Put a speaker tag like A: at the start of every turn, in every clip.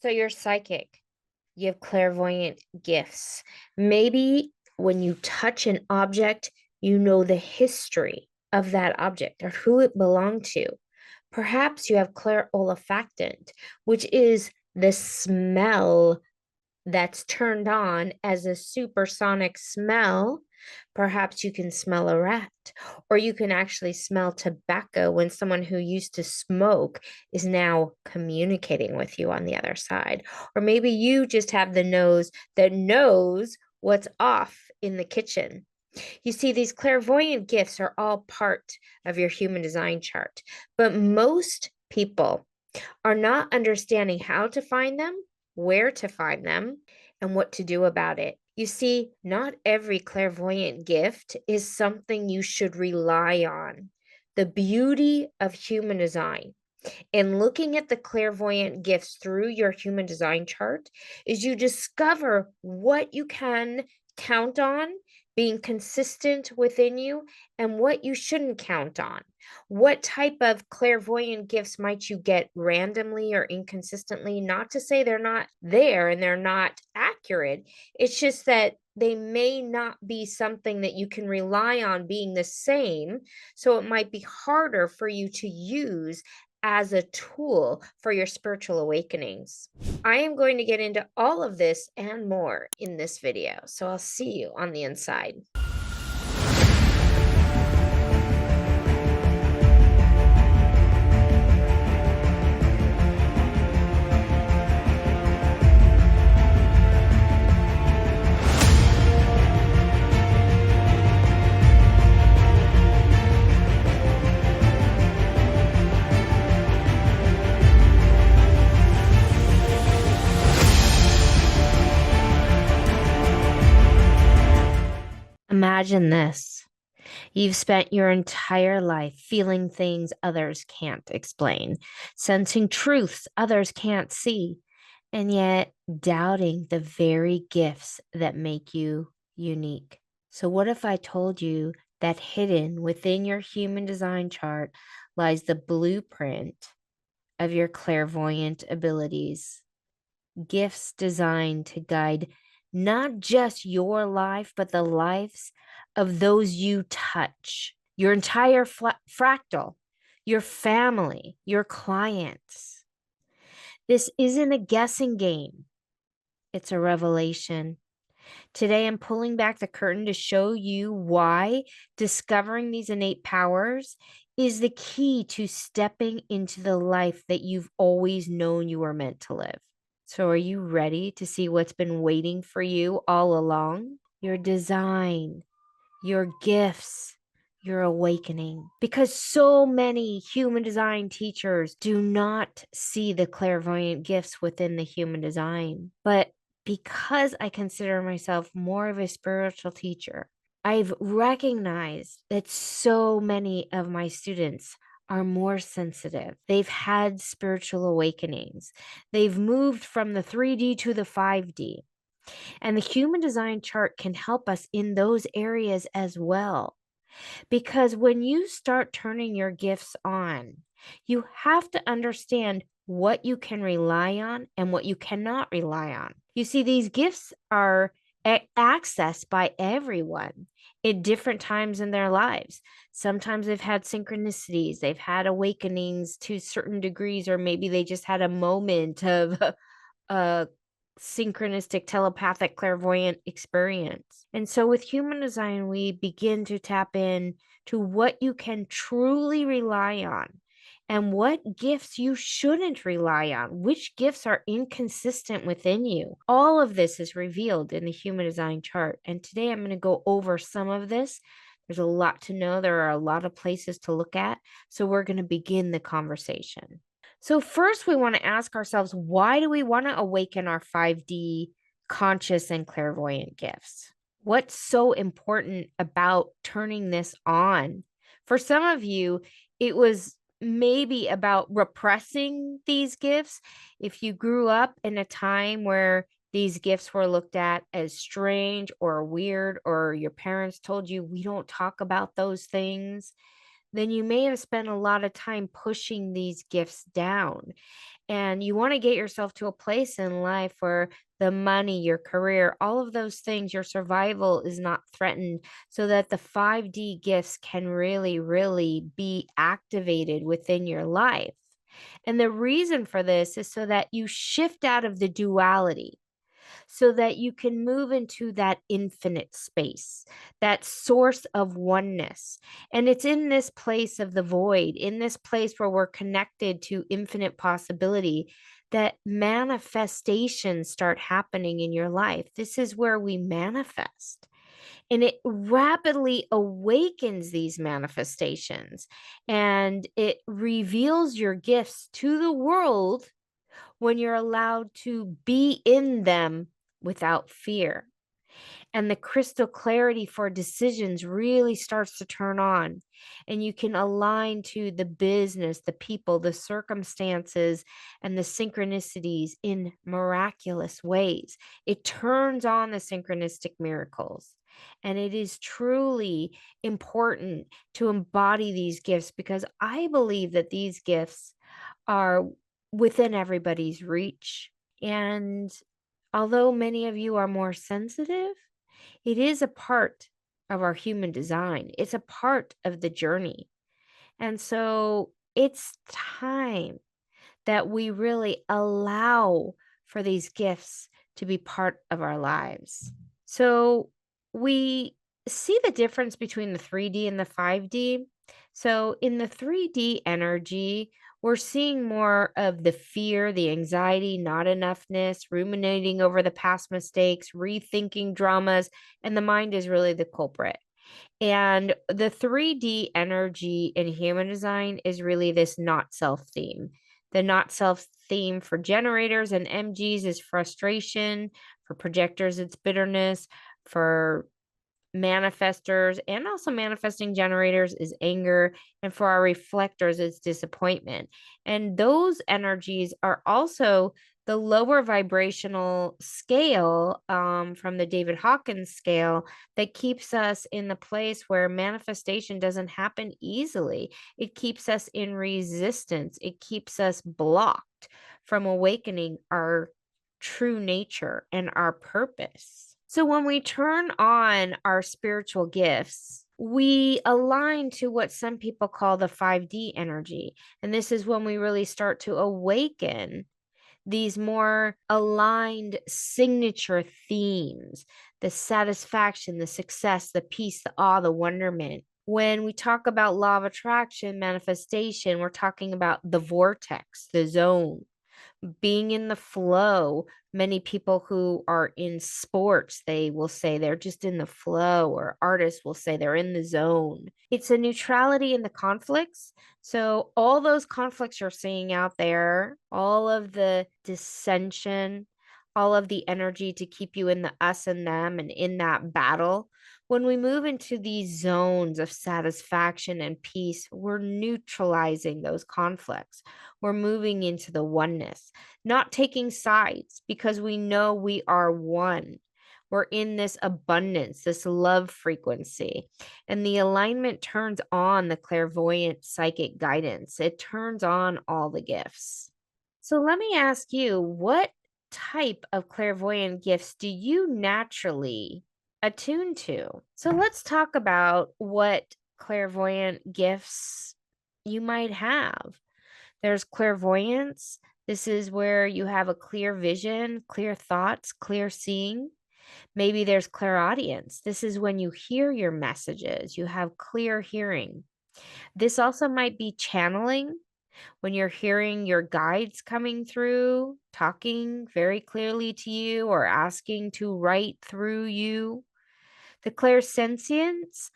A: So you're psychic. You have clairvoyant gifts. Maybe when you touch an object, you know the history of that object or who it belonged to. Perhaps you have clairolfactant, which is the smell that's turned on as a supersonic smell. Perhaps you can smell a rat, or you can actually smell tobacco when someone who used to smoke is now communicating with you on the other side. Or maybe you just have the nose that knows what's off in the kitchen. You see, these clairvoyant gifts are all part of your human design chart, but most people are not understanding how to find them, where to find them, and what to do about it. You see, not every clairvoyant gift is something you should rely on. The beauty of human design and looking at the clairvoyant gifts through your human design chart is you discover what you can count on being consistent within you and what you shouldn't count on. What type of clairvoyant gifts might you get randomly or inconsistently? Not to say they're not there and they're not accurate. It's just that they may not be something that you can rely on being the same. So it might be harder for you to use as a tool for your spiritual awakenings. I am going to get into all of this and more in this video, so I'll see you on the inside. Imagine this. You've spent your entire life feeling things others can't explain, sensing truths others can't see, and yet doubting the very gifts that make you unique. So, what if I told you that hidden within your human design chart lies the blueprint of your clairvoyant abilities? Gifts designed to guide not just your life, but the lives of those you touch, your entire fractal, your family, your clients. This isn't a guessing game, it's a revelation. Today, I'm pulling back the curtain to show you why discovering these innate powers is the key to stepping into the life that you've always known you were meant to live. So, are you ready to see what's been waiting for you all along? Your design, your gifts, your awakening. Because so many human design teachers do not see the clairvoyant gifts within the human design. But because I consider myself more of a spiritual teacher, I've recognized that so many of my students are more sensitive. They've had spiritual awakenings. They've moved from the 3D to the 5D. And the human design chart can help us in those areas as well. Because when you start turning your gifts on, you have to understand what you can rely on and what you cannot rely on. You see, these gifts are accessed by everyone at different times in their lives. Sometimes they've had synchronicities, they've had awakenings to certain degrees, or maybe they just had a moment of synchronistic, telepathic, clairvoyant experience. And so with human design, we begin to tap in to what you can truly rely on and what gifts you shouldn't rely on, which gifts are inconsistent within you. All of this is revealed in the human design chart. And today I'm going to go over some of this. There's a lot to know. There are a lot of places to look at. So we're going to begin the conversation. So, first, we want to ask ourselves, why do we want to awaken our 5D conscious and clairvoyant gifts? What's so important about turning this on? For some of you, it was maybe about repressing these gifts. If you grew up in a time where these gifts were looked at as strange or weird, or your parents told you, we don't talk about those things, then you may have spent a lot of time pushing these gifts down. And you want to get yourself to a place in life where the money, your career, all of those things, your survival is not threatened, so that the 5D gifts can really, really be activated within your life. And the reason for this is so that you shift out of the duality, so that you can move into that infinite space, that source of oneness. And it's in this place of the void, in this place where we're connected to infinite possibility, that manifestations start happening in your life. This is where we manifest. And it rapidly awakens these manifestations, and it reveals your gifts to the world when you're allowed to be in them without fear. And the crystal clarity for decisions really starts to turn on, and you can align to the business, the people, the circumstances, and the synchronicities in miraculous ways. It turns on the synchronistic miracles. And it is truly important to embody these gifts, because I believe that these gifts are within everybody's reach. And although many of you are more sensitive, it is a part of our human design. It's a part of the journey. And so it's time that we really allow for these gifts to be part of our lives. So we see the difference between the 3D and the 5D. So in the 3D energy, we're seeing more of the fear, the anxiety, not enoughness, ruminating over the past mistakes, rethinking dramas, and the mind is really the culprit. And the 3D energy in human design is really this not self theme. The not self theme for generators and MGs is frustration. For projectors, it's bitterness. For manifestors and also manifesting generators is anger, and for our reflectors it's disappointment. And those energies are also the lower vibrational scale, from the David Hawkins scale, that keeps us in the place where manifestation doesn't happen easily. It keeps us in resistance. It keeps us blocked from awakening our true nature and our purpose. So when we turn on our spiritual gifts, we align to what some people call the 5D energy. And this is when we really start to awaken these more aligned signature themes: the satisfaction, the success, the peace, the awe, the wonderment. When we talk about law of attraction, manifestation, we're talking about the vortex, the zone, being in the flow. Many people who are in sports, they will say they're just in the flow, or artists will say they're in the zone. It's a neutrality in the conflicts. So all those conflicts you're seeing out there, all of the dissension, all of the energy to keep you in the us and them and in that battle, when we move into these zones of satisfaction and peace, we're neutralizing those conflicts. We're moving into the oneness, not taking sides, because we know we are one. We're in this abundance, this love frequency. And the alignment turns on the clairvoyant psychic guidance. It turns on all the gifts. So let me ask you, what type of clairvoyant gifts do you naturally attune to? So let's talk about what clairvoyant gifts you might have. There's clairvoyance. This is where you have a clear vision, clear thoughts, clear seeing. Maybe there's clairaudience. This is when you hear your messages, you have clear hearing. This also might be channeling, when you're hearing your guides coming through, talking very clearly to you, or asking to write through you. The clairsentience,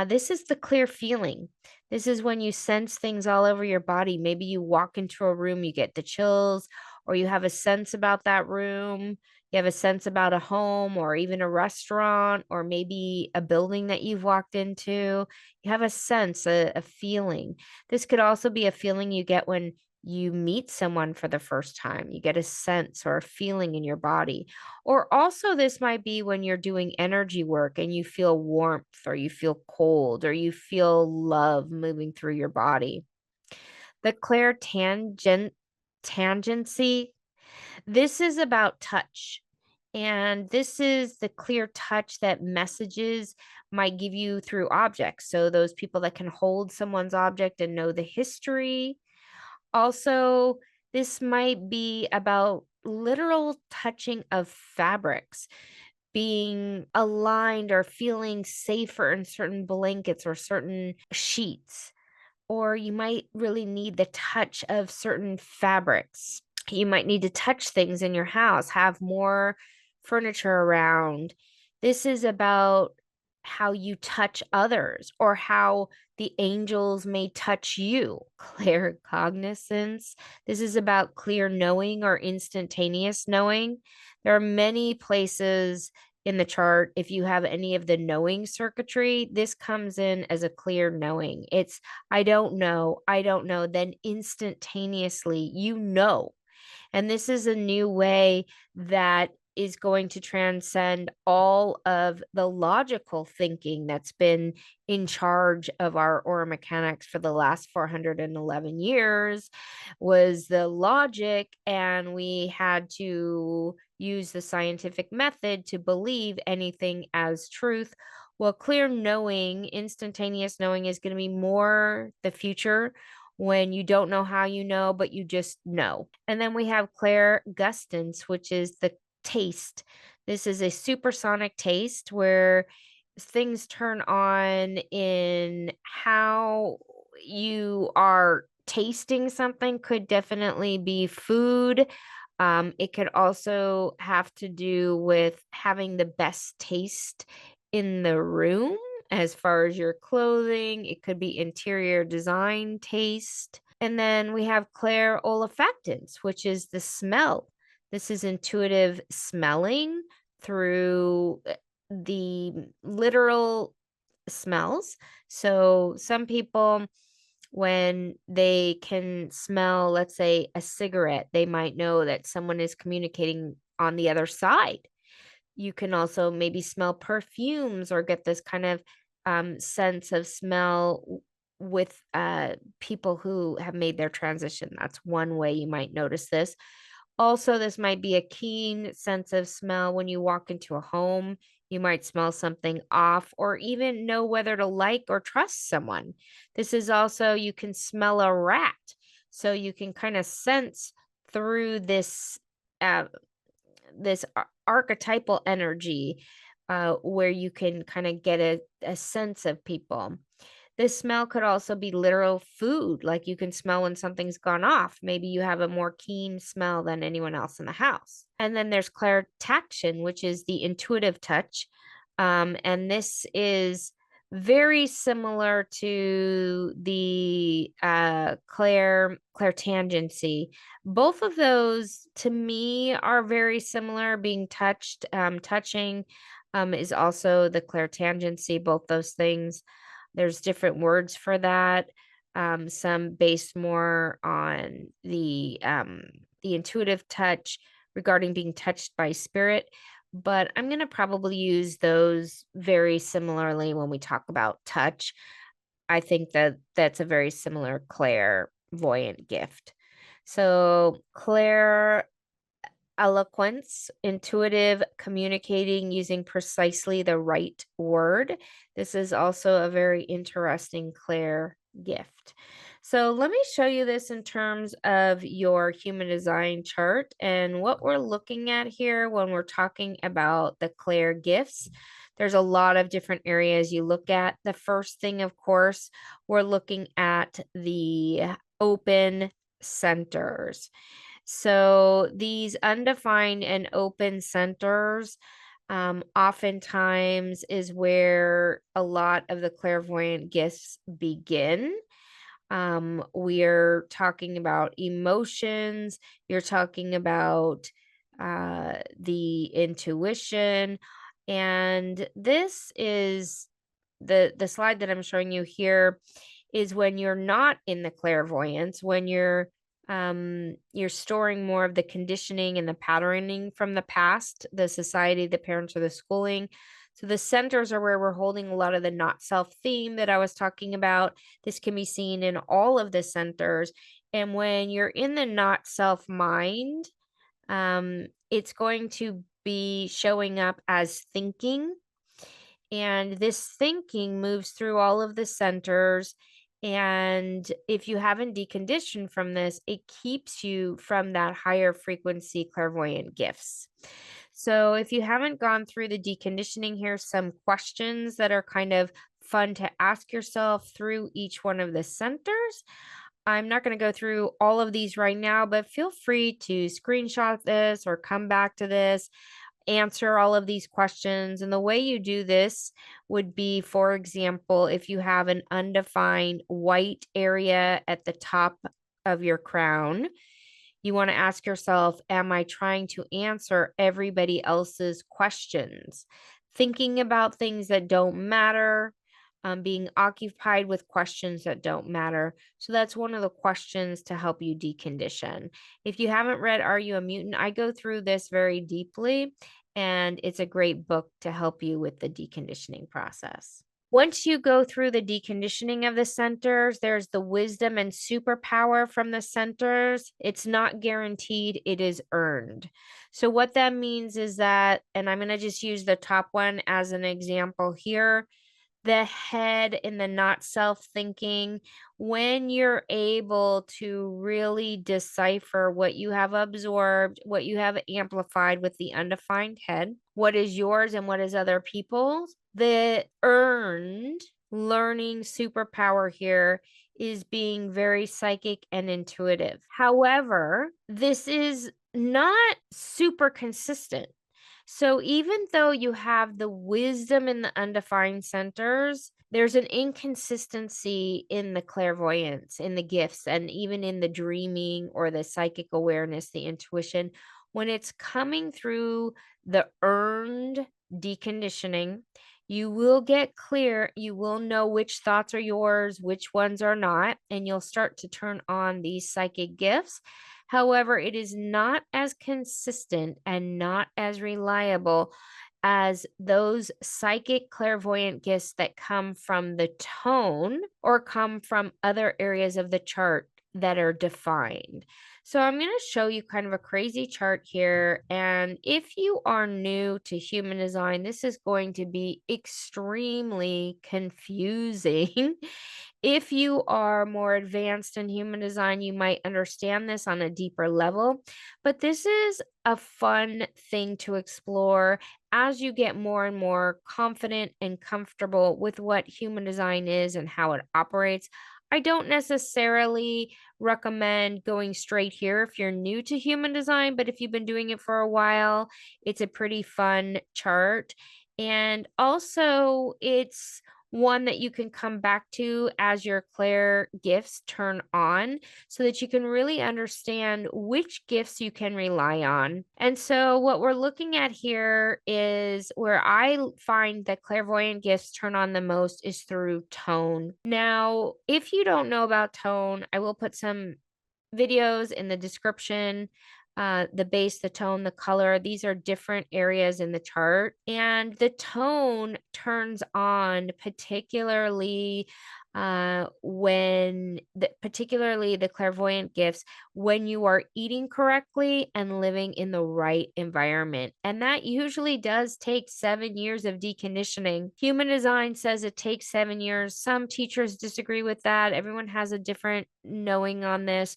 A: this is the clear feeling. This is when you sense things all over your body. Maybe you walk into a room, you get the chills, or you have a sense about that room. You have a sense about a home, or even a restaurant, or maybe a building that you've walked into. You have a sense, a feeling. This could also be a feeling you get when you meet someone for the first time. You get a sense or a feeling in your body. Or also, this might be when you're doing energy work and you feel warmth, or you feel cold, or you feel love moving through your body. The clairtangent tangency. This is about touch. And this is the clear touch that messages might give you through objects. So, those people that can hold someone's object and know the history. Also, this might be about literal touching of fabrics, being aligned or feeling safer in certain blankets or certain sheets. Or you might really need the touch of certain fabrics. You might need to touch things in your house, have more furniture around. This is about how you touch others or how the angels may touch you. Clear cognizance. This is about clear knowing or instantaneous knowing. There are many places in the chart. If you have any of the knowing circuitry, this comes in as a clear knowing. It's, I don't know, I don't know. Then instantaneously, you know. And this is a new way that is going to transcend all of the logical thinking that's been in charge of our aura mechanics for the last 411 years was the logic, and we had to use the scientific method to believe anything as truth. Well, clear knowing, instantaneous knowing is going to be more the future, when you don't know how you know, but you just know. And then we have clairgustance, which is the taste. This is a supersonic taste where things turn on in how you are tasting something. Could definitely be food. It could also have to do with having the best taste in the room as far as your clothing. It could be interior design taste. And then we have clair olfactance, which is the smell. This is intuitive smelling through the literal smells. So some people, when they can smell, let's say, a cigarette, they might know that someone is communicating on the other side. You can also maybe smell perfumes or get this kind of sense of smell with people who have made their transition. That's one way you might notice this. Also, this might be a keen sense of smell when you walk into a home. You might smell something off or even know whether to like or trust someone. This is also, you can smell a rat. So you can kind of sense through this uh, archetypal energy, where you can kind of get a sense of people. This smell could also be literal food, like you can smell when something's gone off. Maybe you have a more keen smell than anyone else in the house. And then there's clairtaction, which is the intuitive touch. And this is very similar to the clairtangency. Both of those to me are very similar. Being touched, touching is also the clairtangency. Both those things, there's different words for that. Some based more on the intuitive touch regarding being touched by spirit, but I'm going to probably use those very similarly when we talk about touch. I think that that's a very similar clairvoyant gift. So, clair eloquence, intuitive communicating using precisely the right word. This is also a very interesting clair gift. So let me show you this in terms of your human design chart. And what we're looking at here when we're talking about the clair gifts, there's a lot of different areas you look at. The first thing, of course, we're looking at the open centers. So these undefined and open centers oftentimes is where a lot of the clairvoyant gifts begin. We're talking about emotions, you're talking about the intuition, and this is the slide that I'm showing you here is when you're not in the clairvoyance, when you're storing more of the conditioning and the patterning from the past, the society, the parents, or the schooling. So the centers are where we're holding a lot of the not self theme that I was talking about. This can be seen in all of the centers. And when you're in the not self mind, it's going to be showing up as thinking. And this thinking moves through all of the centers. And if you haven't deconditioned from this, it keeps you from that higher frequency clairvoyant gifts. So if you haven't gone through the deconditioning, here's some questions that are kind of fun to ask yourself through each one of the centers. I'm not going to go through all of these right now, but feel free to screenshot this or come back to this, answer all of these questions. And the way you do this would be, for example, if you have an undefined white area at the top of your crown, you want to ask yourself, am I trying to answer everybody else's questions? Thinking about things that don't matter, being occupied with questions that don't matter. So that's one of the questions to help you decondition. If you haven't read Are You a Mutant? I go through this very deeply, and it's a great book to help you with the deconditioning process. Once you go through the deconditioning of the centers, there's the wisdom and superpower from the centers. It's not guaranteed, it is earned. So, what that means is that, and I'm going to just use the top one as an example here, the head in the not self thinking, when you're able to really decipher what you have absorbed, what you have amplified with the undefined head, what is yours and what is other people's, the earned learning superpower here is being very psychic and intuitive. However, this is not super consistent. So even though you have the wisdom in the undefined centers, there's an inconsistency in the clairvoyance, in the gifts, and even in the dreaming or the psychic awareness, the intuition. When it's coming through the earned deconditioning, you will get clear. You will know which thoughts are yours, which ones are not, and you'll start to turn on these psychic gifts. However, it is not as consistent and not as reliable as those psychic clairvoyant gifts that come from the tone or come from other areas of the chart that are defined. So I'm going to show you kind of a crazy chart here. And if you are new to human design, this is going to be extremely confusing. If you are more advanced in human design, you might understand this on a deeper level, but this is a fun thing to explore as you get more and more confident and comfortable with what human design is and how it operates. I don't necessarily recommend going straight here if you're new to human design, but if you've been doing it for a while, it's a pretty fun chart. And also, it's one that you can come back to as your clair gifts turn on so that you can really understand which gifts you can rely on. And so what we're looking at here is where I find that clairvoyant gifts turn on the most is through tone. Now, if you don't know about tone, I will put some videos in the description. The base, the tone, the color, these are different areas in the chart. And the tone turns on particularly particularly the clairvoyant gifts, when you are eating correctly and living in the right environment. And that usually does take 7 years of deconditioning. Human design says it takes 7 years. Some teachers disagree with that. Everyone has a different knowing on this.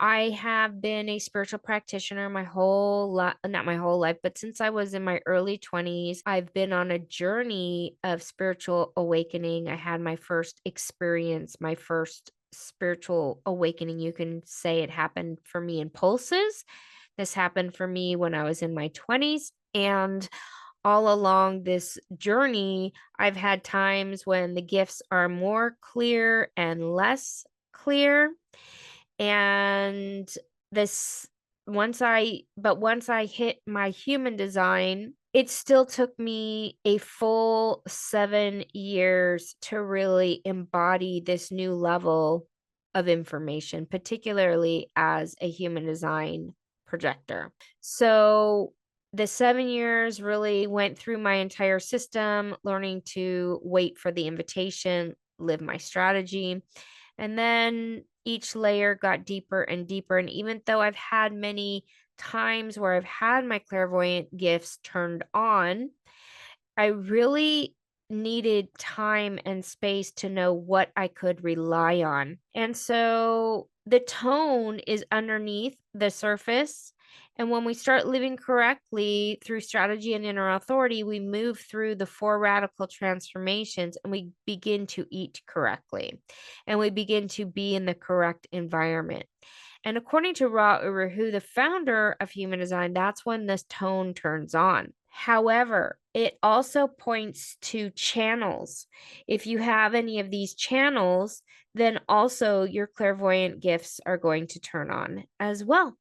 A: I have been a spiritual practitioner my whole life, not my whole life, but since I was in my early 20s, I've been on a journey of spiritual awakening. I had my first experience, my first spiritual awakening. You can say it happened for me in pulses. This happened for me when I was in my 20s. And all along this journey, I've had times when the gifts are more clear and less clear. And this once I hit my human design, it still took me a full 7 years to really embody this new level of information, particularly as a human design projector. So the 7 years really went through my entire system, learning to wait for the invitation, live my strategy. And then each layer got deeper and deeper. And even though I've had many times where I've had my clairvoyant gifts turned on, I really needed time and space to know what I could rely on. And so the tone is underneath the surface. And when we start living correctly through strategy and inner authority, we move through the four radical transformations and we begin to eat correctly and we begin to be in the correct environment. And according to Ra Uru Hu, the founder of human design, that's when this tone turns on. However, it also points to channels. If you have any of these channels, then also your clairvoyant gifts are going to turn on as well.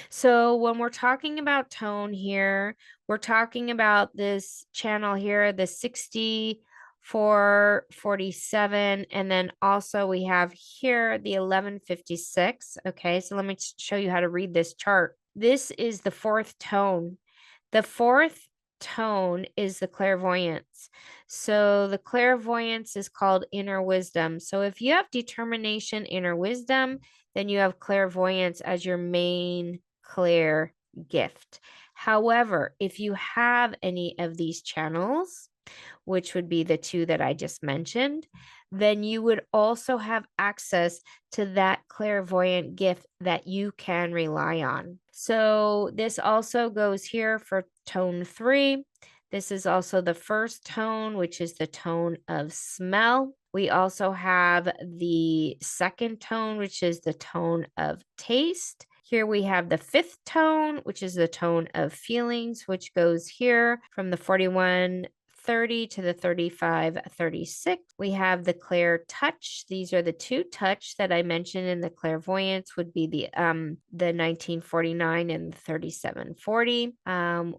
A: So when we're talking about tone here, we're talking about this channel here, the 6447, and then also we have here the 1156. Okay, so let me show you how to read this chart. This is the fourth tone. The fourth tone is the clairvoyance. So the clairvoyance is called inner wisdom. So if you have determination, inner wisdom, then you have clairvoyance as your main clair gift. However, if you have any of these channels, which would be the two that I just mentioned, then you would also have access to that clairvoyant gift that you can rely on. So this also goes here for tone 3. This is also the first tone, which is the tone of smell. We also have the second tone, which is the tone of taste. Here we have the fifth tone, which is the tone of feelings, which goes here from the 4130 to the 3536. We have the clair touch. These are the two touch that I mentioned in the clairvoyance would be the 1949 and the 3740.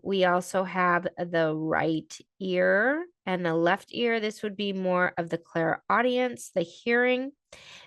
A: We also have the right ear and the left ear. This would be more of the clairaudience, the hearing.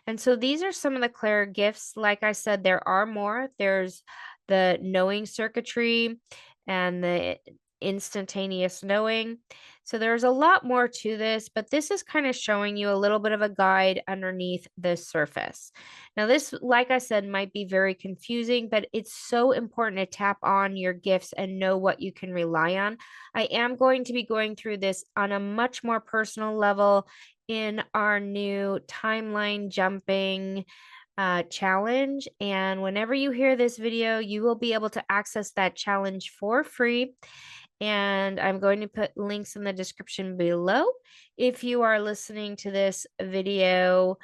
A: And so these are some of the clair gifts. Like I said, there are more. There's the knowing circuitry and the instantaneous knowing. So there's a lot more to this, but this is kind of showing you a little bit of a guide underneath the surface. Now, this, like I said, might be very confusing, but it's so important to tap on your gifts and know what you can rely on. I am going to be going through this on a much more personal level in our new timeline jumping challenge. And whenever you hear this video, you will be able to access that challenge for free. And I'm going to put links in the description below. If you are listening to this video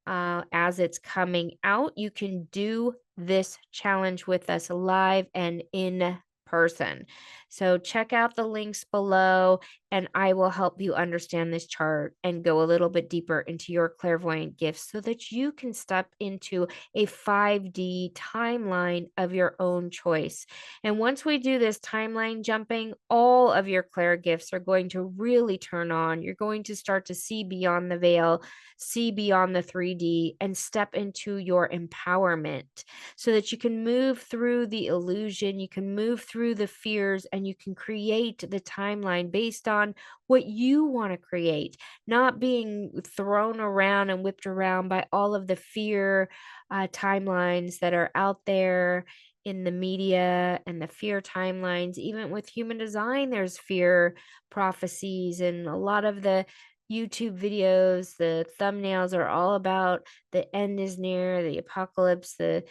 A: as it's coming out, you can do this challenge with us live and in person. So check out the links below and I will help you understand this chart and go a little bit deeper into your clairvoyant gifts so that you can step into a 5D timeline of your own choice. And once we do this timeline jumping, all of your clair gifts are going to really turn on. You're going to start to see beyond the veil, see beyond the 3D, and step into your empowerment so that you can move through the illusion, you can move through the fears, and you can create the timeline based on what you want to create, not being thrown around and whipped around by all of the fear timelines that are out there in the media and the fear timelines. Even with human design, there's fear prophecies, and a lot of the YouTube videos, the thumbnails are all about the end is near, the apocalypse, the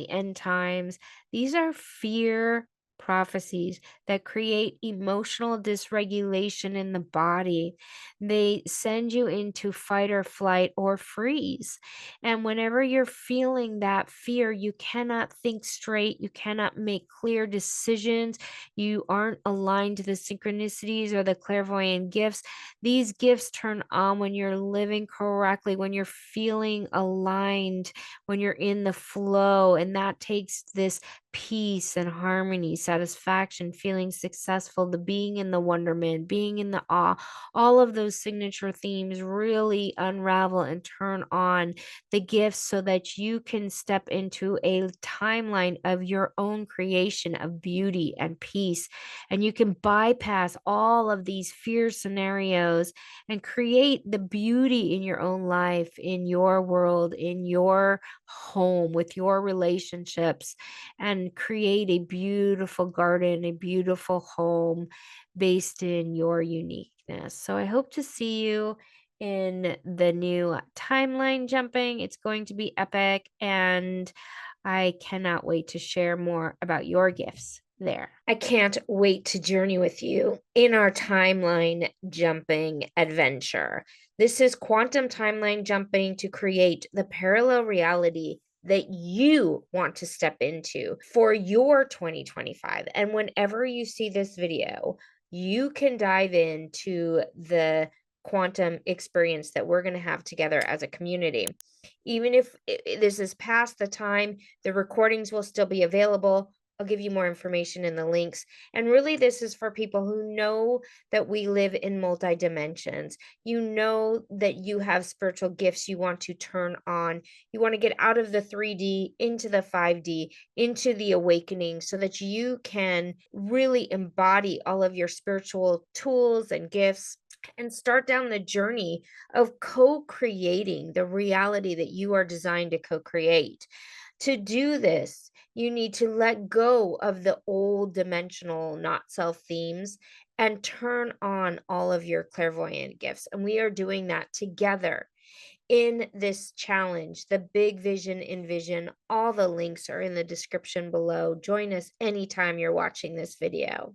A: end times. These are fear prophecies that create emotional dysregulation in the body. They send you into fight or flight or freeze. And whenever you're feeling that fear, you cannot think straight, you cannot make clear decisions, you aren't aligned to the synchronicities or the clairvoyant gifts. These gifts turn on when you're living correctly, when you're feeling aligned, when you're in the flow, and that takes this peace and harmony, satisfaction, feeling successful, the being in the wonderment, being in the awe, all of those signature themes really unravel and turn on the gifts so that you can step into a timeline of your own creation of beauty and peace. And you can bypass all of these fear scenarios and create the beauty in your own life, in your world, in your home, with your relationships, and create a beautiful garden, a beautiful home based in your uniqueness. So I hope to see you in the new timeline jumping. It's going to be epic, and I cannot wait to share more about your gifts there. I can't wait to journey with you in our timeline jumping adventure. This is quantum timeline jumping to create the parallel reality that you want to step into for your 2025. And whenever you see this video, you can dive into the quantum experience that we're going to have together as a community. Even if this is past the time, the recordings will still be available. I'll give you more information in the links. And really, this is for people who know that we live in multi dimensions. You know that you have spiritual gifts you want to turn on. You want to get out of the 3D into the 5D, into the awakening, so that you can really embody all of your spiritual tools and gifts and start down the journey of co-creating the reality that you are designed to co-create. To do this, you need to let go of the old dimensional not self themes and turn on all of your clairvoyant gifts. And we are doing that together in this challenge, the Big Vision Envision. All the links are in the description below. Join us anytime you're watching this video.